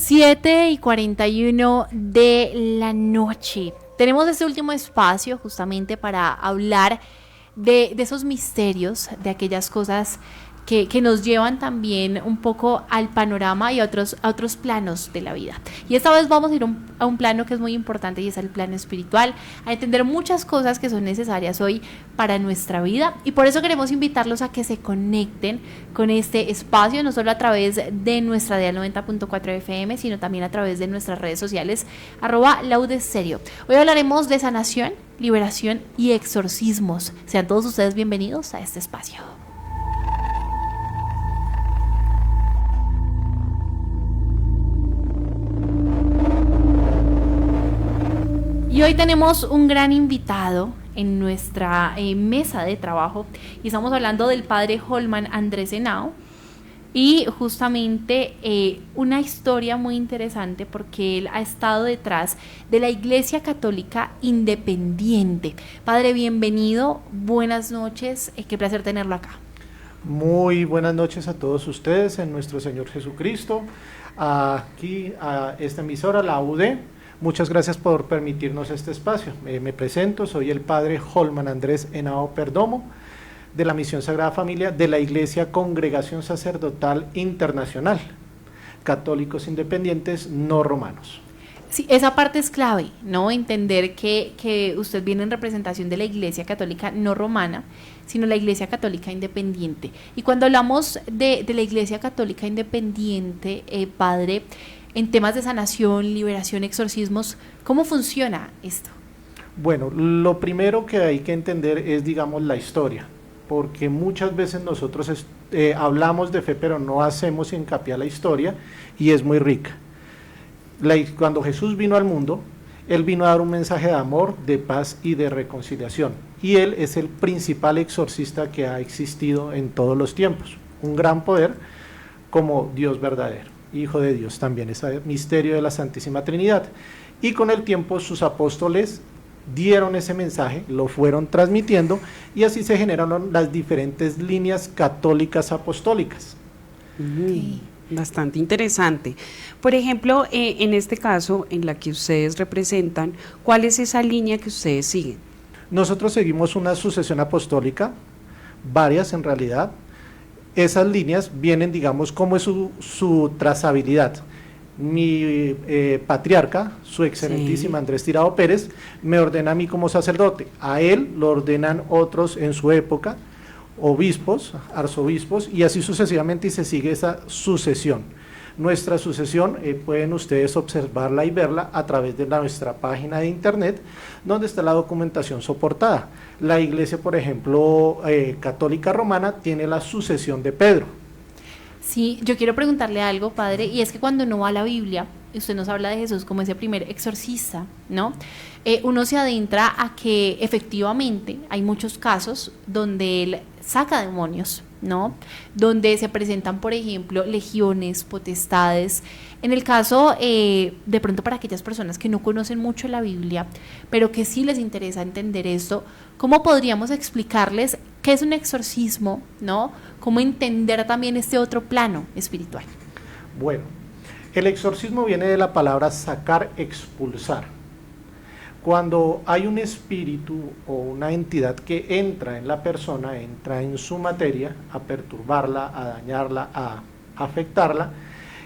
7:41 de la noche. Tenemos este último espacio justamente para hablar de esos misterios, de aquellas cosas que nos llevan también un poco al panorama y a otros planos de la vida. Y esta vez vamos a ir a un plano que es muy importante y es el plano espiritual, a entender muchas cosas que son necesarias hoy para nuestra vida. Y por eso queremos invitarlos a que se conecten con este espacio, no solo a través de nuestra dial 90.4 FM, sino también a través de nuestras redes sociales, @laudestereo. Hoy hablaremos de sanación, liberación y exorcismos. Sean todos ustedes bienvenidos a este espacio. Y hoy tenemos un gran invitado en nuestra mesa de trabajo y estamos hablando del padre Holman Andrés Henao y justamente una historia muy interesante porque él ha estado detrás de la Iglesia Católica Independiente. Padre, bienvenido, buenas noches, qué placer tenerlo acá. Muy buenas noches a todos ustedes en nuestro Señor Jesucristo, aquí a esta emisora, la UD. Muchas gracias por permitirnos este espacio. Me presento, soy el padre Holman Andrés Henao Perdomo, de la Misión Sagrada Familia de la Iglesia Congregación Sacerdotal Internacional, Católicos Independientes No Romanos. Sí, esa parte es clave, ¿no? Entender que usted viene en representación de la Iglesia Católica no romana, sino la Iglesia Católica Independiente. Y cuando hablamos de la Iglesia Católica Independiente, padre, en temas de sanación, liberación, exorcismos, ¿cómo funciona esto? Bueno, lo primero que hay que entender es, digamos, la historia, porque muchas veces nosotros hablamos de fe, pero no hacemos hincapié a la historia, y es muy rica. Cuando Jesús vino al mundo, Él vino a dar un mensaje de amor, de paz y de reconciliación, y Él es el principal exorcista que ha existido en todos los tiempos, un gran poder como Dios verdadero. Hijo de Dios también, ese misterio de la Santísima Trinidad. Y con el tiempo sus apóstoles dieron ese mensaje, lo fueron transmitiendo y así se generaron las diferentes líneas católicas apostólicas. Bastante interesante. Por ejemplo, en este caso, en la que ustedes representan, ¿cuál es esa línea que ustedes siguen? Nosotros seguimos una sucesión apostólica, varias en realidad. Esas líneas vienen, digamos, como es su trazabilidad. Mi patriarca, su excelentísima Andrés Tirado Pérez, me ordena a mí como sacerdote. A él lo ordenan otros en su época, obispos, arzobispos, y así sucesivamente, y se sigue esa sucesión. Nuestra sucesión pueden ustedes observarla y verla a través de nuestra página de internet, donde está la documentación soportada. La iglesia, por ejemplo, católica romana, tiene la sucesión de Pedro. Sí, yo quiero preguntarle algo, padre, y es que cuando uno va a la Biblia, usted nos habla de Jesús como ese primer exorcista, ¿no? Uno se adentra a que efectivamente hay muchos casos donde él saca demonios, ¿no? Donde se presentan, por ejemplo, legiones, potestades. En el caso, de pronto para aquellas personas que no conocen mucho la Biblia, pero que sí les interesa entender esto, ¿cómo podríamos explicarles qué es un exorcismo, ¿no? ¿Cómo entender también este otro plano espiritual? Bueno, el exorcismo viene de la palabra sacar, expulsar. Cuando hay un espíritu o una entidad que entra en la persona, entra en su materia, a perturbarla, a dañarla, a afectarla,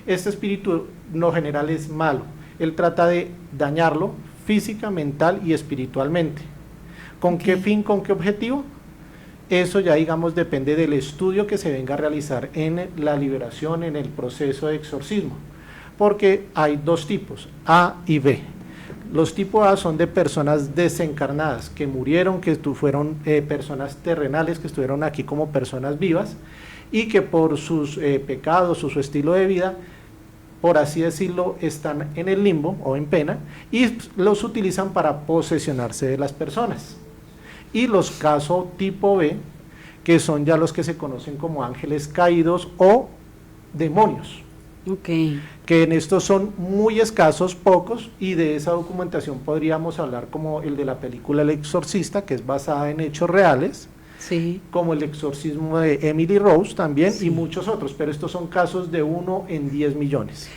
este espíritu no general es malo. Él trata de dañarlo física, mental y espiritualmente. ¿Con qué fin, con qué objetivo? Eso ya, digamos, depende del estudio que se venga a realizar en la liberación, en el proceso de exorcismo, porque hay dos tipos, A y B. Los tipos A son de personas desencarnadas, que murieron, que fueron personas terrenales, que estuvieron aquí como personas vivas, y que por sus pecados o su estilo de vida, por así decirlo, están en el limbo o en pena, y los utilizan para posesionarse de las personas. Y los casos tipo B, que son ya los que se conocen como ángeles caídos o demonios. Okay. Que en estos son muy escasos, pocos, y de esa documentación podríamos hablar como el de la película El Exorcista, que es basada en hechos reales, sí, como el exorcismo de Emily Rose también, sí, y muchos otros, pero estos son casos de 1 en 10 millones.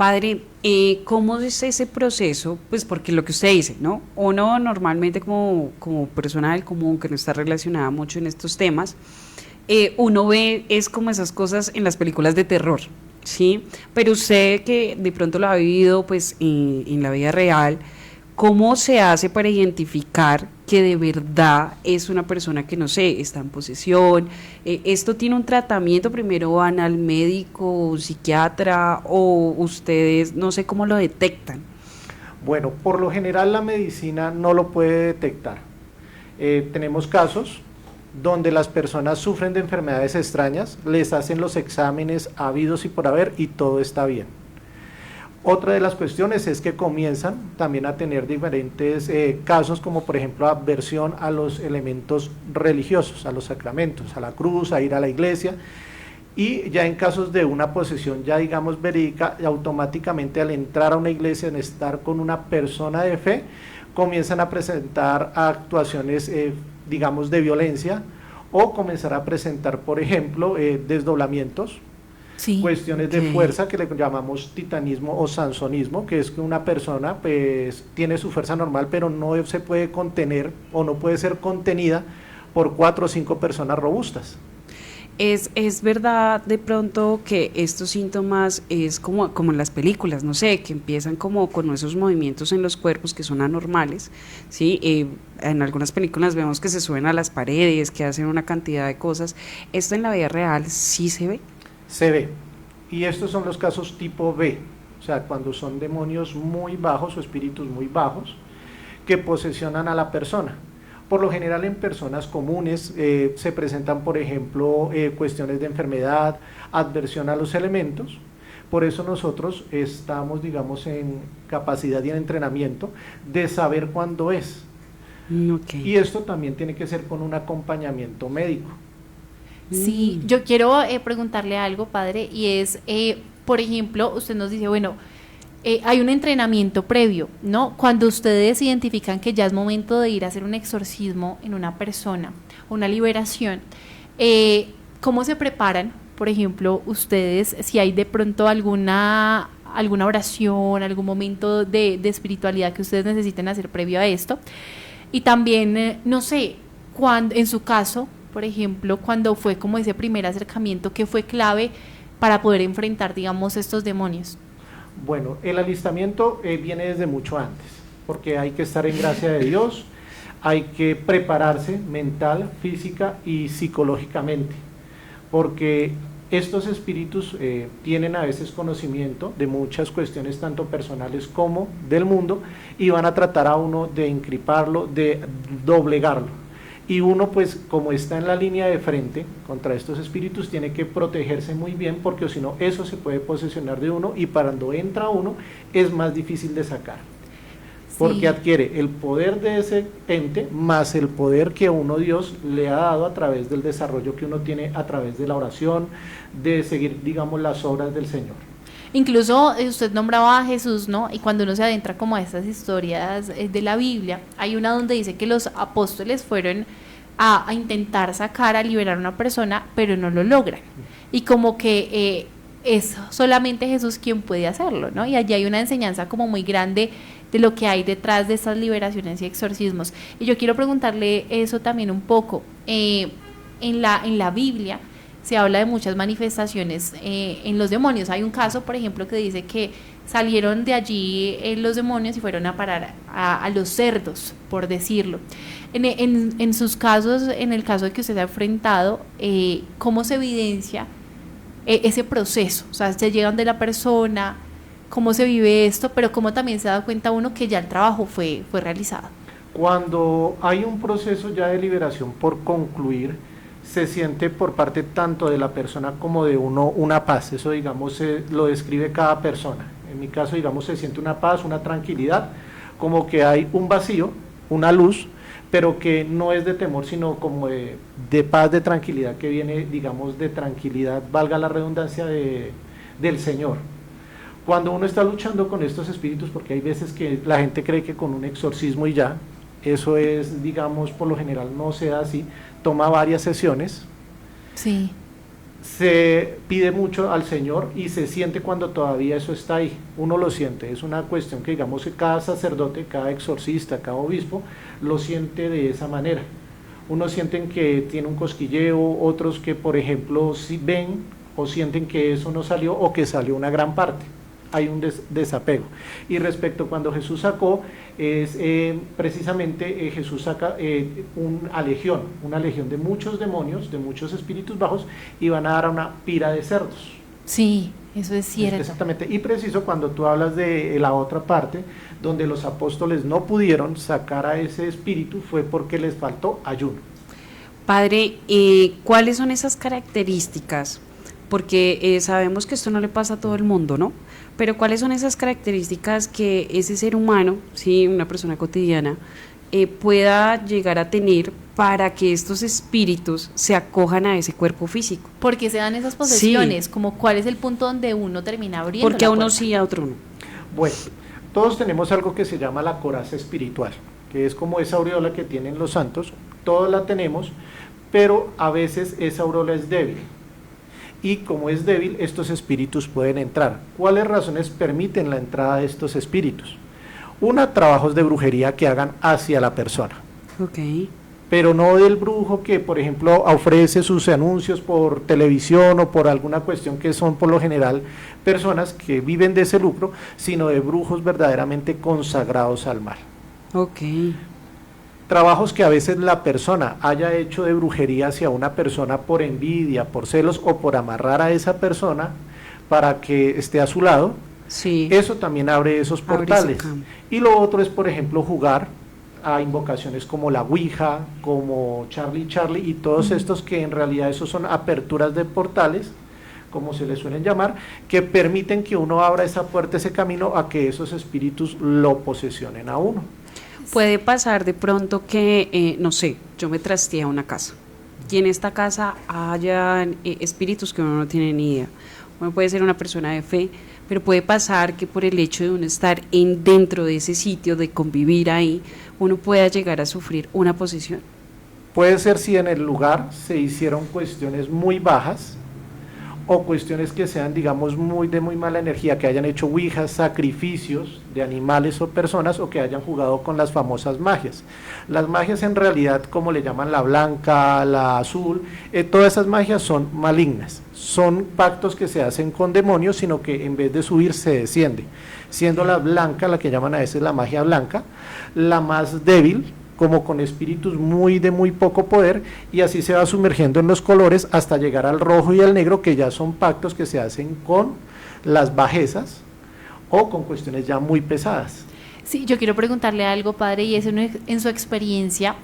Padre, ¿cómo es ese proceso? Pues porque lo que usted dice, ¿no? Uno normalmente como persona del común que no está relacionada mucho en estos temas, uno ve es como esas cosas en las películas de terror, ¿sí? Pero usted que de pronto lo ha vivido pues en la vida real, ¿cómo se hace para identificar que de verdad es una persona que, no sé, está en posesión? ¿Esto tiene un tratamiento? ¿Primero van al médico, un psiquiatra o ustedes no sé cómo lo detectan? Bueno, por lo general la medicina no lo puede detectar. Tenemos casos donde las personas sufren de enfermedades extrañas, les hacen los exámenes habidos y por haber y todo está bien. Otra de las cuestiones es que comienzan también a tener diferentes casos, como por ejemplo aversión a los elementos religiosos, a los sacramentos, a la cruz, a ir a la iglesia, y ya en casos de una posesión ya digamos verídica, automáticamente al entrar a una iglesia, en estar con una persona de fe, comienzan a presentar actuaciones digamos de violencia, o comenzar a presentar por ejemplo desdoblamientos, Sí. cuestiones de fuerza que le llamamos titanismo o sansonismo, que es que una persona pues tiene su fuerza normal pero no se puede contener o no puede ser contenida por 4 o 5 personas robustas. Es verdad de pronto que estos síntomas es como en las películas, no sé, que empiezan como con esos movimientos en los cuerpos que son anormales, ¿sí? En algunas películas vemos que se suben a las paredes, que hacen una cantidad de cosas. ¿Esto en la vida real sí se ve? Se ve, y estos son los casos tipo B, o sea, cuando son demonios muy bajos o espíritus muy bajos que posesionan a la persona. Por lo general en personas comunes se presentan, por ejemplo, cuestiones de enfermedad, adversión a los elementos. Por eso nosotros estamos, digamos, en capacidad y en entrenamiento de saber cuándo es. Okay. Y esto también tiene que ser con un acompañamiento médico. Sí, yo quiero preguntarle algo, padre, y es, por ejemplo, usted nos dice, bueno, hay un entrenamiento previo, ¿no? Cuando ustedes identifican que ya es momento de ir a hacer un exorcismo en una persona, una liberación, ¿cómo se preparan? Por ejemplo, ustedes, si hay de pronto alguna oración, algún momento de espiritualidad que ustedes necesiten hacer previo a esto. Y también, no sé, cuando, en su caso, por ejemplo, cuando fue como ese primer acercamiento, ¿qué fue clave para poder enfrentar, digamos, estos demonios? Bueno, el alistamiento viene desde mucho antes, porque hay que estar en gracia de Dios, hay que prepararse mental, física y psicológicamente, porque estos espíritus tienen a veces conocimiento de muchas cuestiones tanto personales como del mundo y van a tratar a uno de encriparlo, de doblegarlo. Y uno pues como está en la línea de frente contra estos espíritus tiene que protegerse muy bien porque si no eso se puede posesionar de uno y cuando entra uno es más difícil de sacar. Porque adquiere el poder de ese ente más el poder que uno Dios le ha dado a través del desarrollo que uno tiene a través de la oración, de seguir digamos las obras del Señor. Incluso usted nombraba a Jesús, ¿no? Y cuando uno se adentra como a estas historias de la Biblia, hay una donde dice que los apóstoles fueron a intentar sacar, a liberar a una persona, pero no lo logran. Y como que es solamente Jesús quien puede hacerlo, ¿no? Y allí hay una enseñanza como muy grande de lo que hay detrás de estas liberaciones y exorcismos. Y yo quiero preguntarle eso también un poco. En la Biblia se habla de muchas manifestaciones en los demonios. Hay un caso, por ejemplo, que dice que salieron de allí los demonios y fueron a parar a los cerdos, por decirlo. En sus casos, en el caso de que usted se ha enfrentado, ¿cómo se evidencia ese proceso? O sea, se llegan de la persona, cómo se vive esto, pero cómo también se da cuenta uno que ya el trabajo fue realizado. Cuando hay un proceso ya de liberación por concluir, se siente por parte tanto de la persona como de uno una paz. Eso digamos lo describe cada persona. En mi caso digamos se siente una paz, una tranquilidad, como que hay un vacío, una luz, pero que no es de temor sino como de paz, de tranquilidad, que viene digamos de tranquilidad, valga la redundancia, del Señor. Cuando uno está luchando con estos espíritus, porque hay veces que la gente cree que con un exorcismo y ya, eso es digamos por lo general no se da así, toma varias sesiones. Sí. se pide mucho al Señor y se siente cuando todavía eso está ahí, uno lo siente, es una cuestión que digamos que cada sacerdote, cada exorcista, cada obispo lo siente de esa manera. Unos sienten que tiene un cosquilleo, otros que por ejemplo si ven o sienten que eso no salió o que salió una gran parte. Hay un desapego. Y respecto a cuando Jesús sacó, es precisamente Jesús saca una legión de muchos demonios, de muchos espíritus bajos, y van a dar a una pira de cerdos. Sí, eso es cierto. Exactamente. Y preciso cuando tú hablas de la otra parte, donde los apóstoles no pudieron sacar a ese espíritu, fue porque les faltó ayuno. Padre, ¿cuáles son esas características? Porque sabemos que esto no le pasa a todo el mundo, ¿no? Pero ¿cuáles son esas características que ese ser humano, sí, una persona cotidiana, pueda llegar a tener para que estos espíritus se acojan a ese cuerpo físico? Porque se dan esas posesiones, Sí. como cuál es el punto donde uno termina abriendo Porque la a uno puerta. sí, a otro no. Bueno, todos tenemos algo que se llama la coraza espiritual, que es como esa aureola que tienen los santos, todos la tenemos, pero a veces esa aureola es débil. Y como es débil, estos espíritus pueden entrar. ¿Cuáles razones permiten la entrada de estos espíritus? Una, trabajos de brujería que hagan hacia la persona, Ok. pero no del brujo que, por ejemplo, ofrece sus anuncios por televisión o por alguna cuestión que son por lo general personas que viven de ese lucro, sino de brujos verdaderamente consagrados al mal. Ok. Trabajos que a veces la persona haya hecho de brujería hacia una persona por envidia, por celos o por amarrar a esa persona para que esté a su lado, Sí. eso también abre esos Abre ese portales. campo. Y lo otro es, por ejemplo, jugar a invocaciones como la Ouija, como Charlie Charlie y todos estos que en realidad esos son aperturas de portales, como se les suelen llamar, que permiten que uno abra esa puerta, ese camino a que esos espíritus lo posesionen a uno. Puede pasar de pronto que, no sé, yo me trasteé a una casa y en esta casa hayan espíritus que uno no tiene ni idea. Uno puede ser una persona de fe, pero puede pasar que por el hecho de uno estar dentro de ese sitio, de convivir ahí, uno pueda llegar a sufrir una posesión. Puede ser si en el lugar se hicieron cuestiones muy bajas o cuestiones que sean, digamos, de muy mala energía, que hayan hecho ouijas, sacrificios de animales o personas, o que hayan jugado con las famosas magias. Las magias en realidad, como le llaman la blanca, la azul, todas esas magias son malignas, son pactos que se hacen con demonios, sino que en vez de subir se desciende, siendo la blanca, la que llaman a veces la magia blanca, la más débil, como con espíritus de muy poco poder, y así se va sumergiendo en los colores hasta llegar al rojo y al negro, que ya son pactos que se hacen con las bajezas o con cuestiones ya muy pesadas. Sí, yo quiero preguntarle algo, padre, y es en su experiencia,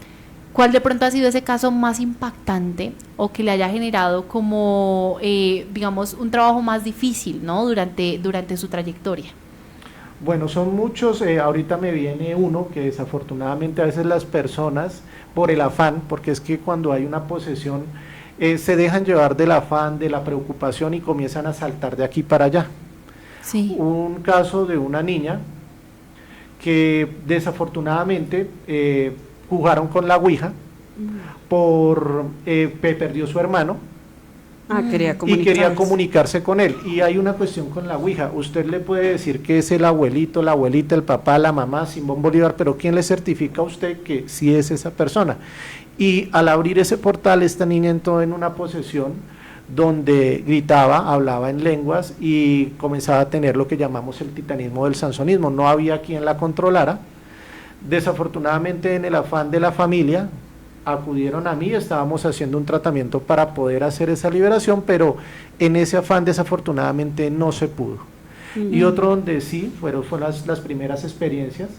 ¿cuál de pronto ha sido ese caso más impactante o que le haya generado como, digamos, un trabajo más difícil, ¿no? durante su trayectoria? Bueno, son muchos, ahorita me viene uno que desafortunadamente a veces las personas, por el afán, porque es que cuando hay una posesión, se dejan llevar del afán, de la preocupación y comienzan a saltar de aquí para allá. Sí. Un caso de una niña que desafortunadamente jugaron con la Ouija, perdió su hermano, Quería y quería comunicarse. comunicarse con él. Y hay una cuestión con la Ouija. Usted le puede decir que es el abuelito, la abuelita, el papá, la mamá, Simón Bolívar, pero ¿quién le certifica a usted que sí es esa persona? Y al abrir ese portal, esta niña entró en una posesión donde gritaba, hablaba en lenguas y comenzaba a tener lo que llamamos el titanismo del sansonismo. No había quien la controlara. Desafortunadamente, en el afán de la familia, acudieron a mí, estábamos haciendo un tratamiento para poder hacer esa liberación, pero en ese afán desafortunadamente no se pudo. Y otro donde sí, fueron las primeras experiencias,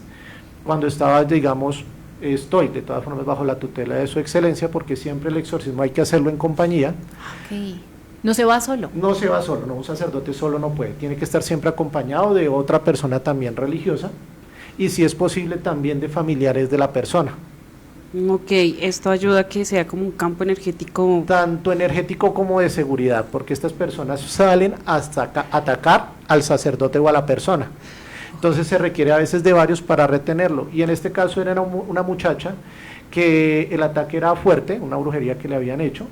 cuando estaba, digamos, estoy de todas formas bajo la tutela de su excelencia, porque siempre el exorcismo hay que hacerlo en compañía. Ok. No se va solo. No se va solo, no, un sacerdote solo no puede, tiene que estar siempre acompañado de otra persona también religiosa, y si es posible también de familiares de la persona. Ok, esto ayuda a que sea como un campo energético. Tanto energético como de seguridad, porque estas personas salen hasta atacar al sacerdote o a la persona. Entonces se requiere a veces de varios para retenerlo. Y en este caso era una muchacha que el ataque era fuerte, una brujería que le habían hecho.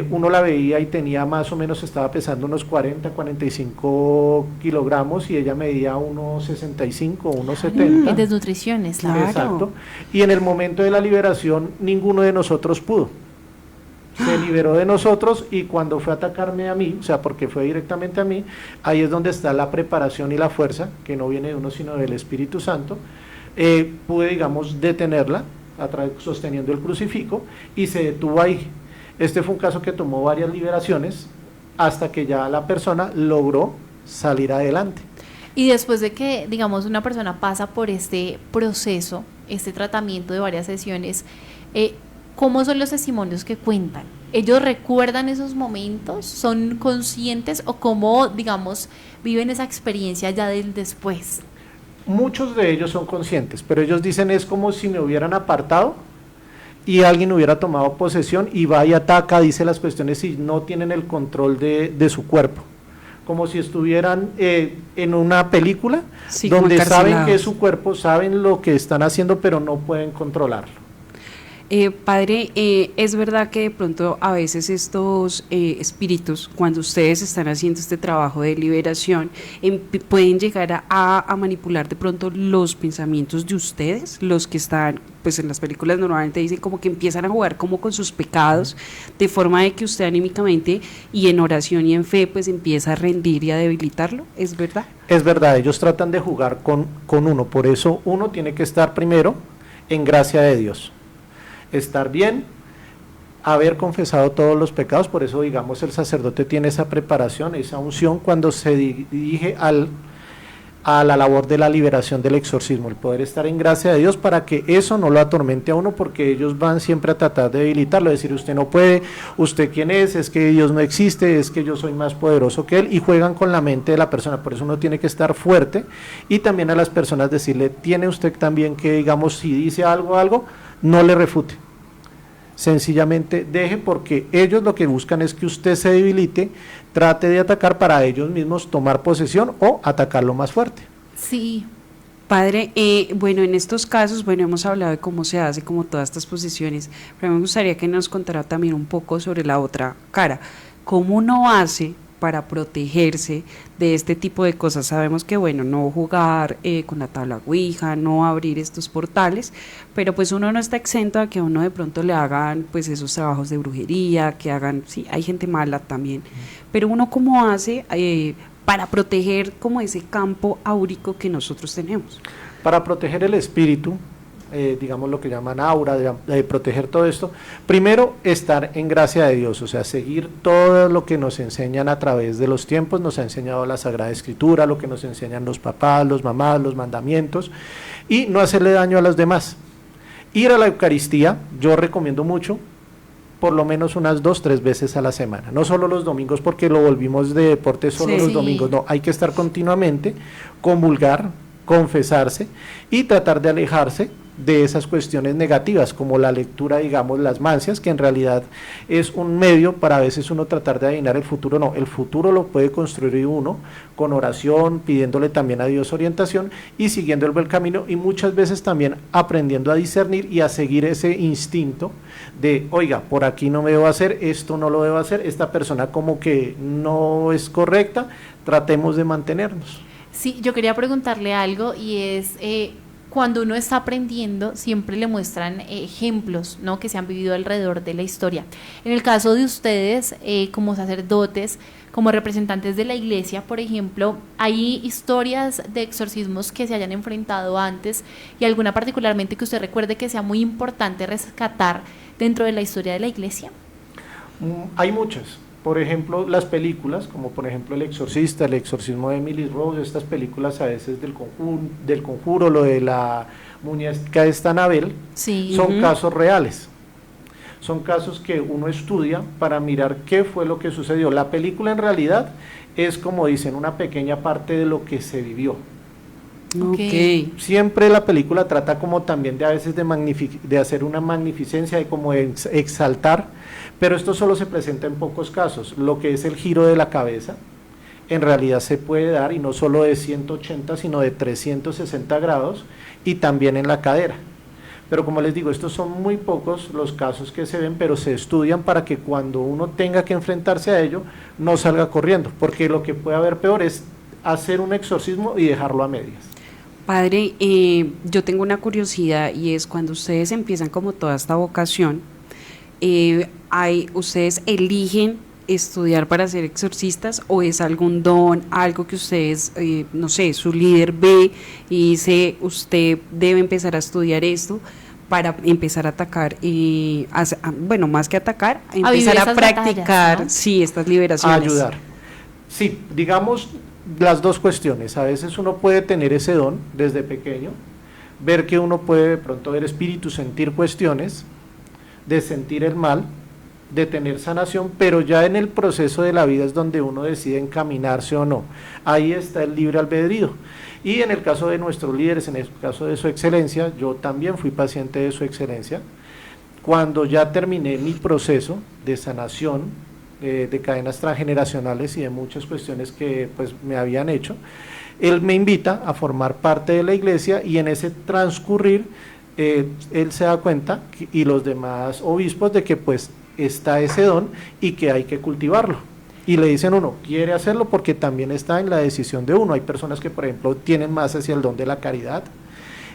uno la veía y tenía más o menos, estaba pesando unos 40, 45 kilogramos y ella medía unos 65, unos 70. En desnutriciones, Claro. Exacto. Y en el momento de la liberación, ninguno de nosotros pudo. Se liberó de nosotros y cuando fue a atacarme a mí, o sea, porque fue directamente a mí, ahí es donde está la preparación y la fuerza, que no viene de uno sino del Espíritu Santo. Pude, digamos, detenerla sosteniendo el crucifijo y se detuvo ahí. Este fue un caso que tomó varias liberaciones hasta que ya la persona logró salir adelante. Y después de que, digamos, una persona pasa por este proceso, este tratamiento de varias sesiones, ¿cómo son los testimonios que cuentan? ¿Ellos recuerdan esos momentos? ¿Son conscientes? ¿O cómo, digamos, viven esa experiencia ya del después? Muchos de ellos son conscientes, pero ellos dicen es como si me hubieran apartado y alguien hubiera tomado posesión y va y ataca, dice las cuestiones y no tienen el control de su cuerpo. Como si estuvieran en una película, Sí, como donde saben encarcelados. que es su cuerpo, saben lo que están haciendo, pero no pueden controlarlo. Padre, es verdad que de pronto a veces estos espíritus, cuando ustedes están haciendo este trabajo de liberación, pueden llegar a manipular de pronto los pensamientos de ustedes, los que están, pues en las películas normalmente dicen como que empiezan a jugar como con sus pecados, de forma de que usted anímicamente y en oración y en fe pues empieza a rendir y a debilitarlo, ¿es verdad? Es verdad, ellos tratan de jugar con uno, por eso uno tiene que estar primero en gracia de Dios. Estar bien, haber confesado todos los pecados, por eso digamos el sacerdote tiene esa preparación, esa unción cuando se dirige a la labor de la liberación del exorcismo, el poder estar en gracia de Dios para que eso no lo atormente a uno, porque ellos van siempre a tratar de debilitarlo, decir usted no puede, usted quién es que Dios no existe, es que yo soy más poderoso que él, y juegan con la mente de la persona, por eso uno tiene que estar fuerte, y también a las personas decirle, tiene usted también que, digamos, si dice algo, no le refute, sencillamente deje, porque ellos lo que buscan es que usted se debilite, trate de atacar para ellos mismos tomar posesión o atacarlo más fuerte. Sí. Padre, bueno, en estos casos, bueno, hemos hablado de cómo se hace, como todas estas posiciones, pero me gustaría que nos contara también un poco sobre la otra cara, cómo uno hace para protegerse de este tipo de cosas. Sabemos que, bueno, no jugar con la tabla Ouija, no abrir estos portales, pero pues uno no está exento a que a uno de pronto le hagan pues esos trabajos de brujería, que hagan, sí, hay gente mala también, pero uno cómo hace para proteger como ese campo áurico que nosotros tenemos. Para proteger el espíritu, digamos lo que llaman aura, de proteger todo esto, primero estar en gracia de Dios, o sea, seguir todo lo que nos enseñan a través de los tiempos, nos ha enseñado la Sagrada Escritura, lo que nos enseñan los papás, los mamás, los mandamientos, y no hacerle daño a los demás. Ir a la Eucaristía, yo recomiendo mucho, por lo menos unas 2-3 veces a la semana, no solo los domingos porque lo volvimos de deporte solo Sí. los domingos, no, hay que estar continuamente, comulgar, confesarse y tratar de alejarse de esas cuestiones negativas, como la lectura, digamos, las mancias, que en realidad es un medio para a veces uno tratar de adivinar el futuro. No, el futuro lo puede construir uno con oración, pidiéndole también a Dios orientación y siguiendo el buen camino, y muchas veces también aprendiendo a discernir y a seguir ese instinto de, oiga, por aquí no me debo hacer, esto no lo debo hacer, esta persona como que no es correcta, tratemos de mantenernos. Sí, yo quería preguntarle algo y es, cuando uno está aprendiendo, siempre le muestran ejemplos, ¿no?, que se han vivido alrededor de la historia. En el caso de ustedes, como sacerdotes, como representantes de la iglesia, por ejemplo, ¿hay historias de exorcismos que se hayan enfrentado antes y alguna particularmente que usted recuerde que sea muy importante rescatar dentro de la historia de la iglesia? Hay muchas. Por ejemplo, las películas, como por ejemplo El Exorcista, El Exorcismo de Emily Rose, estas películas a veces del conjuro, lo de la muñeca esta Annabelle, Sí. son casos reales. Son casos que uno estudia para mirar qué fue lo que sucedió. La película en realidad es, como dicen, una pequeña parte de lo que se vivió. Ok. Siempre la película trata como también de a veces de hacer una magnificencia, de como exaltar, pero esto solo se presenta en pocos casos. Lo que es el giro de la cabeza, en realidad se puede dar, y no solo de 180, sino de 360 grados, y también en la cadera. Pero como les digo, estos son muy pocos los casos que se ven, pero se estudian para que cuando uno tenga que enfrentarse a ello, no salga corriendo, porque lo que puede haber peor es hacer un exorcismo y dejarlo a medias. Padre, yo tengo una curiosidad y es cuando ustedes empiezan como toda esta vocación, ¿ustedes eligen estudiar para ser exorcistas o es algún don, algo que ustedes, no sé, su líder ve y dice, usted debe empezar a estudiar esto para empezar a atacar, bueno, más que atacar, empezar a practicar, batallas, ¿no? Sí, estas liberaciones. A ayudar. Sí, digamos las dos cuestiones. A veces uno puede tener ese don desde pequeño, ver que uno puede de pronto ver espíritus, sentir cuestiones, de sentir el mal, de tener sanación, pero ya en el proceso de la vida es donde uno decide encaminarse o no. Ahí está el libre albedrío. Y en el caso de nuestros líderes, en el caso de Su Excelencia, yo también fui paciente de Su Excelencia. Cuando ya terminé mi proceso de sanación, de cadenas transgeneracionales y de muchas cuestiones que pues me habían hecho, él me invita a formar parte de la iglesia y en ese transcurrir él se da cuenta y los demás obispos de que pues está ese don y que hay que cultivarlo. Y le dicen uno, quiere hacerlo porque también está en la decisión de uno. Hay personas que por ejemplo tienen más hacia el don de la caridad,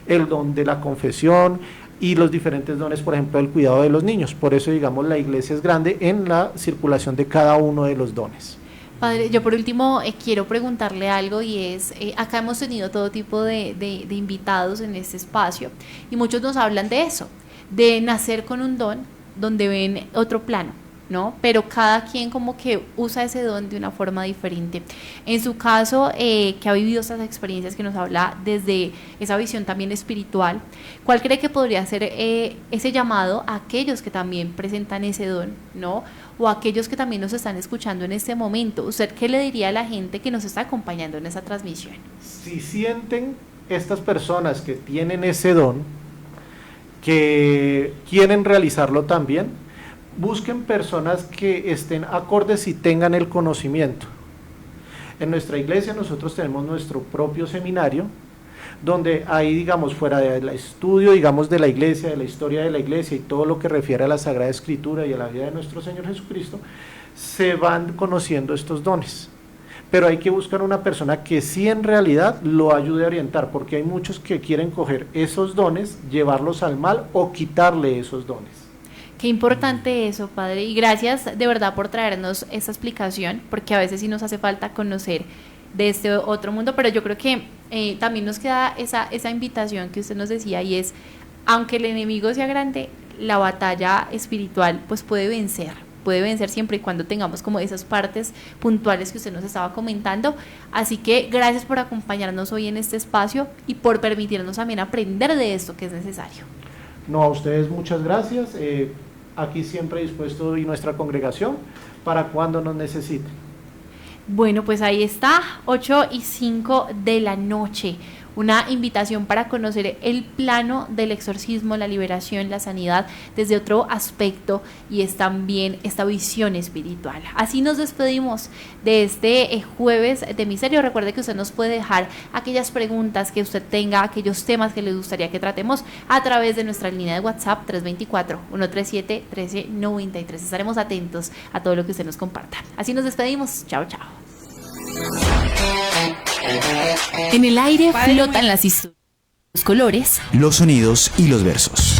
el don de la confesión, y los diferentes dones, por ejemplo, el cuidado de los niños. Por eso, digamos, la iglesia es grande en la circulación de cada uno de los dones. Padre, yo por último quiero preguntarle algo y es, acá hemos tenido todo tipo de invitados en este espacio y muchos nos hablan de eso, de nacer con un don donde ven otro plano, ¿no? Pero cada quien como que usa ese don de una forma diferente. En su caso, que ha vivido estas experiencias, que nos habla desde esa visión también espiritual, ¿cuál cree que podría ser ese llamado a aquellos que también presentan ese don, ¿no? O a aquellos que también nos están escuchando en este momento? ¿Usted qué le diría a la gente que nos está acompañando en esa transmisión? Si sienten estas personas que tienen ese don, que quieren realizarlo también, busquen personas que estén acordes y tengan el conocimiento. En nuestra iglesia nosotros tenemos nuestro propio seminario, donde ahí, digamos, fuera del estudio, digamos, de la iglesia, de la historia de la iglesia y todo lo que refiere a la Sagrada Escritura y a la vida de nuestro Señor Jesucristo, se van conociendo estos dones. Pero hay que buscar una persona que sí en realidad lo ayude a orientar, porque hay muchos que quieren coger esos dones, llevarlos al mal o quitarle esos dones. Qué importante eso, Padre, y gracias de verdad por traernos esa explicación, porque a veces sí nos hace falta conocer de este otro mundo, pero yo creo que también nos queda esa invitación que usted nos decía, y es, aunque el enemigo sea grande, la batalla espiritual pues puede vencer siempre y cuando tengamos como esas partes puntuales que usted nos estaba comentando. Así que gracias por acompañarnos hoy en este espacio y por permitirnos también aprender de esto que es necesario. No, a ustedes muchas gracias, aquí siempre dispuesto y nuestra congregación para cuando nos necesiten. Bueno, pues ahí está, 8:05 de la noche, una invitación para conocer el plano del exorcismo, la liberación, la sanidad desde otro aspecto, y es también esta visión espiritual. Así nos despedimos de este jueves de misterio. Recuerde que usted nos puede dejar aquellas preguntas que usted tenga, aquellos temas que le gustaría que tratemos a través de nuestra línea de WhatsApp 324-137-1393. Estaremos atentos a todo lo que usted nos comparta. Así nos despedimos. Chao, chao. En el aire flotan las historias, los colores, los sonidos y los versos.